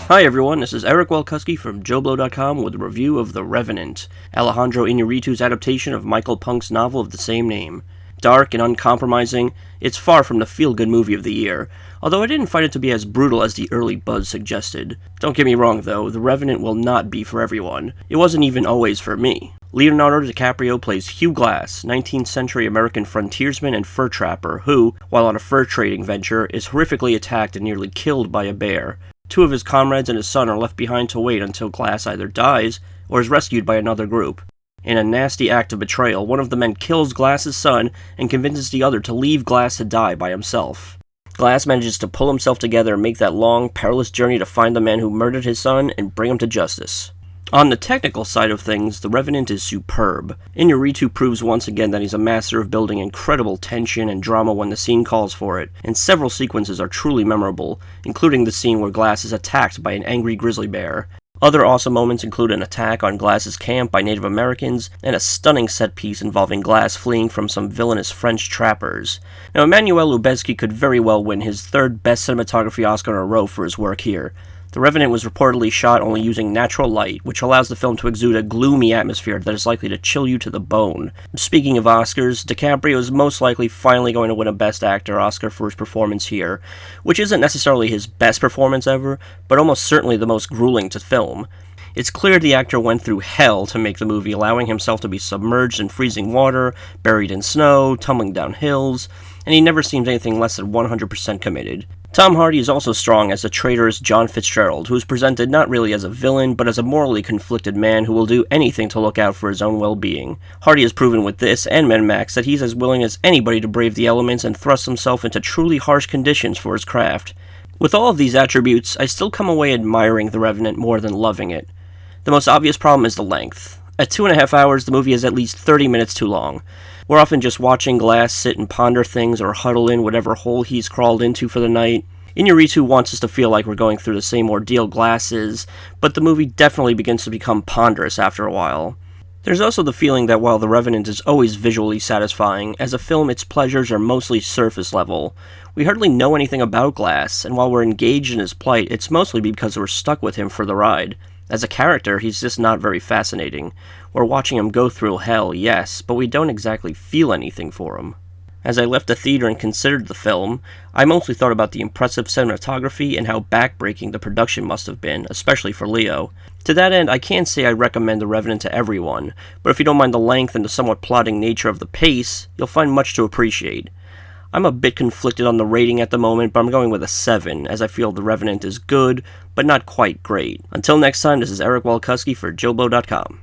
Hi everyone, this is Eric Walkuski from JoBlo.com with a review of The Revenant, Alejandro Iñárritu's adaptation of Michael Punk's novel of the same name. Dark and uncompromising, it's far from the feel-good movie of the year, although I didn't find it to be as brutal as the early buzz suggested. Don't get me wrong though, The Revenant will not be for everyone. It wasn't even always for me. Leonardo Dicaprio plays Hugh Glass, 19th century American frontiersman and fur trapper who, while on a fur trading venture, is horrifically attacked and nearly killed by a bear. Two of his comrades and his son are left behind to wait until Glass either dies or is rescued by another group. In a nasty act of betrayal, one of the men kills Glass's son and convinces the other to leave Glass to die by himself. Glass manages to pull himself together and make that long, perilous journey to find the man who murdered his son and bring him to justice. On the technical side of things, The Revenant is superb. Iñárritu proves once again that he's a master of building incredible tension and drama when the scene calls for it, and several sequences are truly memorable, including the scene where Glass is attacked by an angry grizzly bear. Other awesome moments include an attack on Glass's camp by Native Americans, and a stunning set piece involving Glass fleeing from some villainous French trappers. Now, Emmanuel Lubezki could very well win his third Best Cinematography Oscar in a row for his work here. The Revenant was reportedly shot only using natural light, which allows the film to exude a gloomy atmosphere that is likely to chill you to the bone. Speaking of Oscars, DiCaprio is most likely finally going to win a Best Actor Oscar for his performance here, which isn't necessarily his best performance ever, but almost certainly the most grueling to film. It's clear the actor went through hell to make the movie, allowing himself to be submerged in freezing water, buried in snow, tumbling down hills, and he never seems anything less than 100% committed. Tom Hardy is also strong as the traitorous John Fitzgerald, who is presented not really as a villain, but as a morally conflicted man who will do anything to look out for his own well-being. Hardy has proven with this and Men Max that he's as willing as anybody to brave the elements and thrust himself into truly harsh conditions for his craft. With all of these attributes, I still come away admiring The Revenant more than loving it. The most obvious problem is the length. At 2.5 hours, the movie is at least 30 minutes too long. We're often just watching Glass sit and ponder things or huddle in whatever hole he's crawled into for the night. Iñárritu wants us to feel like we're going through the same ordeal Glass is, but the movie definitely begins to become ponderous after a while. There's also the feeling that while The Revenant is always visually satisfying, as a film its pleasures are mostly surface level. We hardly know anything about Glass, and while we're engaged in his plight, it's mostly because we're stuck with him for the ride. As a character, he's just not very fascinating. We're watching him go through hell, yes, but we don't exactly feel anything for him. As I left the theater and considered the film, I mostly thought about the impressive cinematography and how backbreaking the production must have been, especially for Leo. To that end, I can't say I recommend The Revenant to everyone, but if you don't mind the length and the somewhat plodding nature of the pace, you'll find much to appreciate. I'm a bit conflicted on the rating at the moment, but I'm going with a 7, as I feel The Revenant is good, but not quite great. Until next time, this is Eric Walkuski for JoBlo.com.